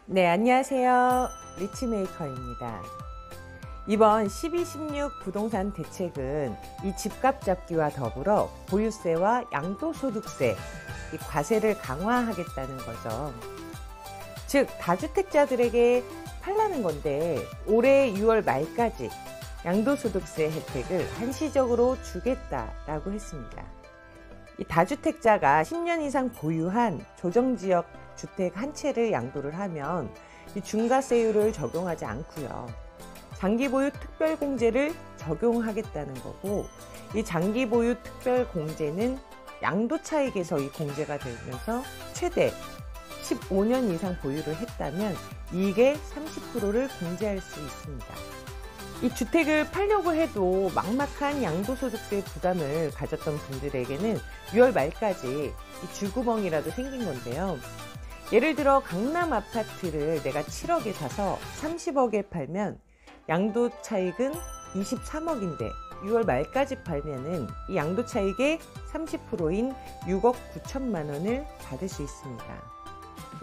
네, 안녕하세요. 리치메이커입니다. 이번 12.16 부동산 대책은 이 집값 잡기와 더불어 보유세와 양도소득세, 이 과세를 강화하겠다는 거죠. 즉, 다주택자들에게 팔라는 건데 올해 6월 말까지 양도소득세 혜택을 한시적으로 주겠다라고 했습니다. 이 다주택자가 10년 이상 보유한 조정지역 주택 한 채를 양도를 하면 이 중과세율을 적용하지 않고요. 장기보유 특별공제를 적용하겠다는 거고, 이 장기보유 특별공제는 양도차익에서 이 공제가 되면서 최대 15년 이상 보유를 했다면 이익의 30%를 공제할 수 있습니다. 이 주택을 팔려고 해도 막막한 양도소득세 부담을 가졌던 분들에게는 6월 말까지 이 줄구멍이라도 생긴 건데요. 예를 들어 강남 아파트를 내가 7억에 사서 30억에 팔면 양도 차익은 23억인데 6월 말까지 팔면은 이 양도 차익의 30%인 6억 9천만 원을 받을 수 있습니다.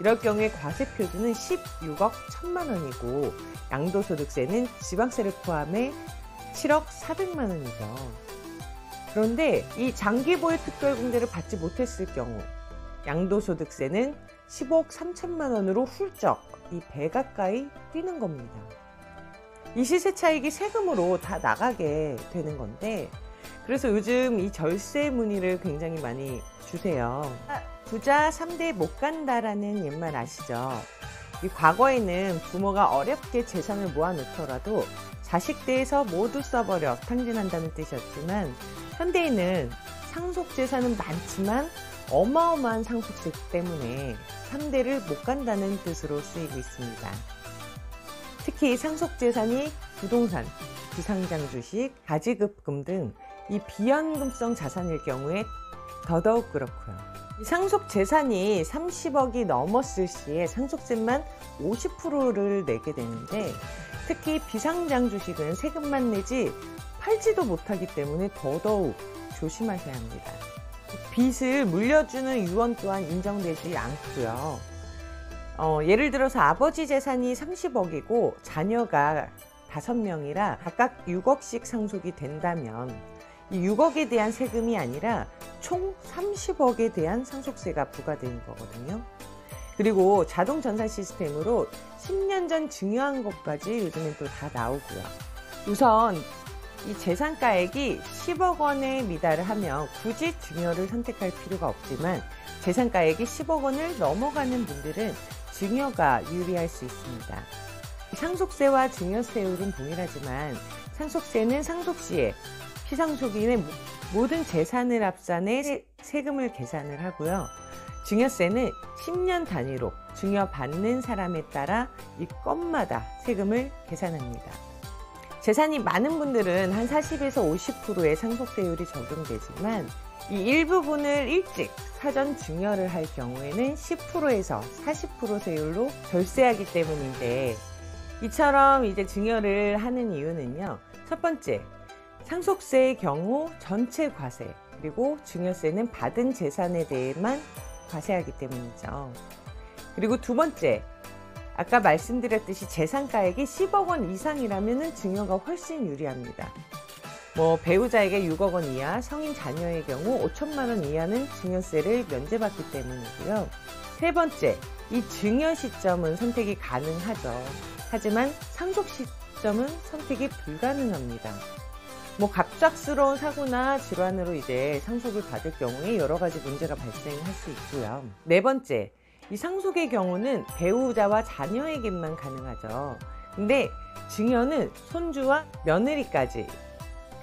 이럴 경우에 과세 표준은 16억 1천만 원이고 양도소득세는 지방세를 포함해 7억 4백만 원이죠. 그런데 이 장기보유 특별공제를 받지 못했을 경우 양도소득세는 10억 3천만 원으로 훌쩍 이 배 가까이 뛰는 겁니다. 이 시세 차익이 세금으로 다 나가게 되는 건데, 그래서 요즘 이 절세 문의를 굉장히 많이 주세요. 부자 3대 못 간다라는 옛말 아시죠? 이 과거에는 부모가 어렵게 재산을 모아놓더라도 자식대에서 모두 써버려 탕진한다는 뜻이었지만, 현대에는 상속재산은 많지만 어마어마한 상속세 때문에 3대를 못 간다는 뜻으로 쓰이고 있습니다. 특히 상속재산이 부동산, 비상장 주식, 가지급금 등 이 비연금성 자산일 경우에 더더욱 그렇고요. 상속재산이 30억이 넘었을 시에 상속세만 50%를 내게 되는데, 특히 비상장 주식은 세금만 내지 팔지도 못하기 때문에 더더욱 조심하셔야 합니다. 빚을 물려주는 유언 또한 인정되지 않고요. 예를 들어서 아버지 재산이 30억이고 자녀가 5명이라 각각 6억씩 상속이 된다면 이 6억에 대한 세금이 아니라 총 30억에 대한 상속세가 부과되는 거거든요. 그리고 자동 전산 시스템으로 10년 전 증여한 것까지 요즘엔 또 다 나오고요. 우선 이 재산가액이 10억 원에 미달을 하면 굳이 증여를 선택할 필요가 없지만, 재산가액이 10억 원을 넘어가는 분들은 증여가 유리할 수 있습니다. 상속세와 증여세율은 동일하지만 상속세는 상속 시에 피상속인의 모든 재산을 합산해 세금을 계산을 하고요. 증여세는 10년 단위로 증여받는 사람에 따라 이 건마다 세금을 계산합니다. 재산이 많은 분들은 한 40에서 50%의 상속세율이 적용되지만, 이 일부분을 일찍 사전 증여를 할 경우에는 10%에서 40% 세율로 절세하기 때문인데, 이처럼 이제 증여를 하는 이유는요. 첫 번째, 상속세의 경우 전체 과세, 그리고 증여세는 받은 재산에 대해만 과세하기 때문이죠. 그리고 두 번째, 아까 말씀드렸듯이 재산가액이 10억 원 이상이라면 증여가 훨씬 유리합니다. 배우자에게 6억 원 이하, 성인 자녀의 경우 5천만 원 이하는 증여세를 면제받기 때문이고요. 세 번째, 이 증여 시점은 선택이 가능하죠. 하지만 상속 시점은 선택이 불가능합니다. 갑작스러운 사고나 질환으로 이제 상속을 받을 경우에 여러 가지 문제가 발생할 수 있고요. 네 번째, 이 상속의 경우는 배우자와 자녀에게만 가능하죠. 근데 증여는 손주와 며느리까지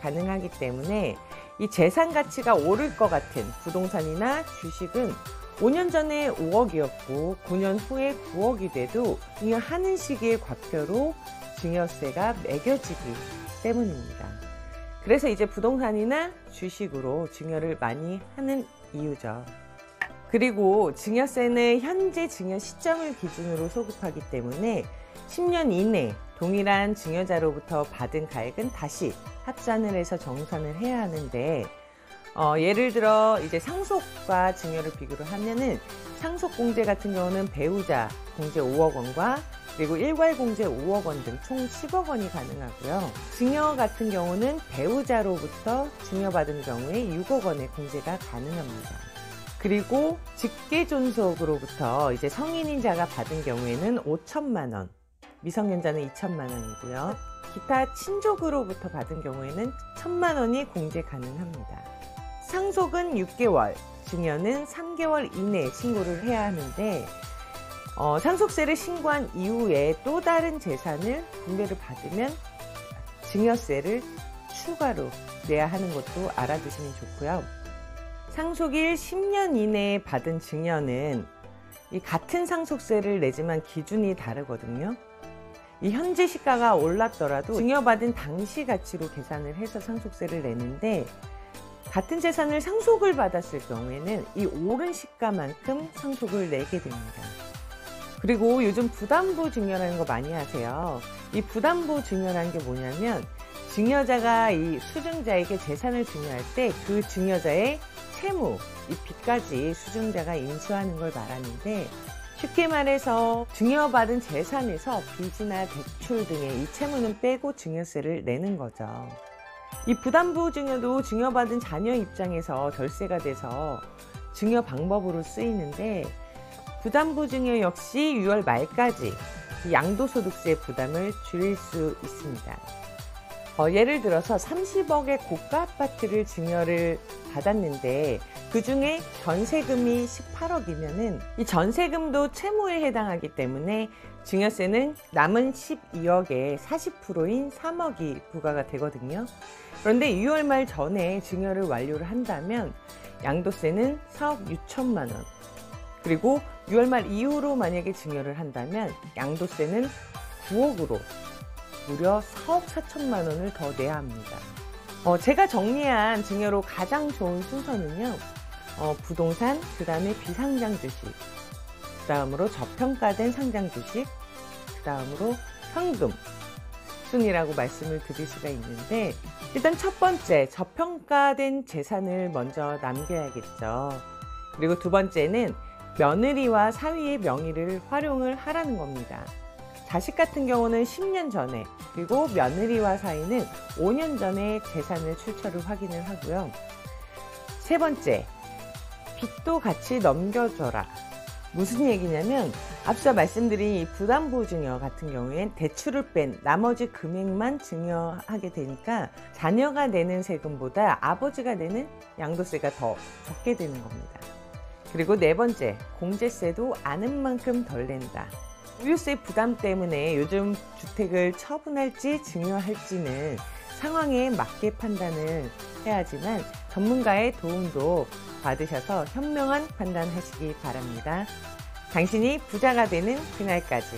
가능하기 때문에 이 재산 가치가 오를 것 같은 부동산이나 주식은 5년 전에 5억이었고 9년 후에 9억이 돼도 증여하는 시기의 과표로 증여세가 매겨지기 때문입니다. 그래서 이제 부동산이나 주식으로 증여를 많이 하는 이유죠. 그리고 증여세는 현재 증여 시점을 기준으로 소급하기 때문에 10년 이내 동일한 증여자로부터 받은 가액은 다시 합산을 해서 정산을 해야 하는데, 예를 들어 이제 상속과 증여를 비교를 하면은 상속공제 같은 경우는 배우자 공제 5억 원과 그리고 일괄공제 5억 원 등 총 10억 원이 가능하고요. 증여 같은 경우는 배우자로부터 증여받은 경우에 6억 원의 공제가 가능합니다. 그리고 직계존속으로부터 이제 성인인 자가 받은 경우에는 5천만 원, 미성년자는 2천만 원이고요. 기타 친족으로부터 받은 경우에는 1천만 원이 공제 가능합니다. 상속은 6개월, 증여는 3개월 이내에 신고를 해야 하는데 상속세를 신고한 이후에 또 다른 재산을 분배를 받으면 증여세를 추가로 내야 하는 것도 알아두시면 좋고요. 상속일 10년 이내에 받은 증여는 이 같은 상속세를 내지만 기준이 다르거든요. 이 현재 시가가 올랐더라도 증여받은 당시 가치로 계산을 해서 상속세를 내는데 같은 재산을 상속을 받았을 경우에는 이 오른 시가만큼 상속을 내게 됩니다. 그리고 요즘 부담부 증여라는 거 많이 하세요. 이 부담부 증여라는 게 뭐냐면 증여자가 이 수증자에게 재산을 증여할 때 그 증여자의 채무, 이 빚까지 수증자가 인수하는 걸 말하는데 쉽게 말해서 증여받은 재산에서 빚이나 대출 등의 이 채무는 빼고 증여세를 내는 거죠. 이 부담부 증여도 증여받은 자녀 입장에서 덜세가 돼서 증여 방법으로 쓰이는데 부담부 증여 역시 6월 말까지 양도소득세 부담을 줄일 수 있습니다. 예를 들어서 30억의 고가 아파트를 증여를 받았는데 그 중에 전세금이 18억이면은 이 전세금도 채무에 해당하기 때문에 증여세는 남은 12억의 40%인 3억이 부과가 되거든요. 그런데 6월 말 전에 증여를 완료를 한다면 양도세는 4억 6천만 원, 그리고 6월 말 이후로 만약에 증여를 한다면 양도세는 9억으로 무려 4억 4천만 원을 더 내야 합니다. 제가 정리한 증여로 가장 좋은 순서는요. 부동산, 그 다음에 비상장 주식, 그 다음으로 저평가된 상장 주식, 그 다음으로 현금 순이라고 말씀을 드릴 수가 있는데 일단 첫 번째, 저평가된 재산을 먼저 남겨야겠죠. 그리고 두 번째는 며느리와 사위의 명의를 활용을 하라는 겁니다. 자식 같은 경우는 10년 전에, 그리고 며느리와 사위는 5년 전에 재산을 출처를 확인을 하고요. 세 번째, 빚도 같이 넘겨줘라. 무슨 얘기냐면 앞서 말씀드린 이 부담부 증여 같은 경우엔 대출을 뺀 나머지 금액만 증여하게 되니까 자녀가 내는 세금보다 아버지가 내는 양도세가 더 적게 되는 겁니다. 그리고 네 번째, 공제세도 아는 만큼 덜 낸다. 보유세 부담 때문에 요즘 주택을 처분할지 증여할지는 상황에 맞게 판단을 해야지만 전문가의 도움도 받으셔서 현명한 판단하시기 바랍니다. 당신이 부자가 되는 그날까지.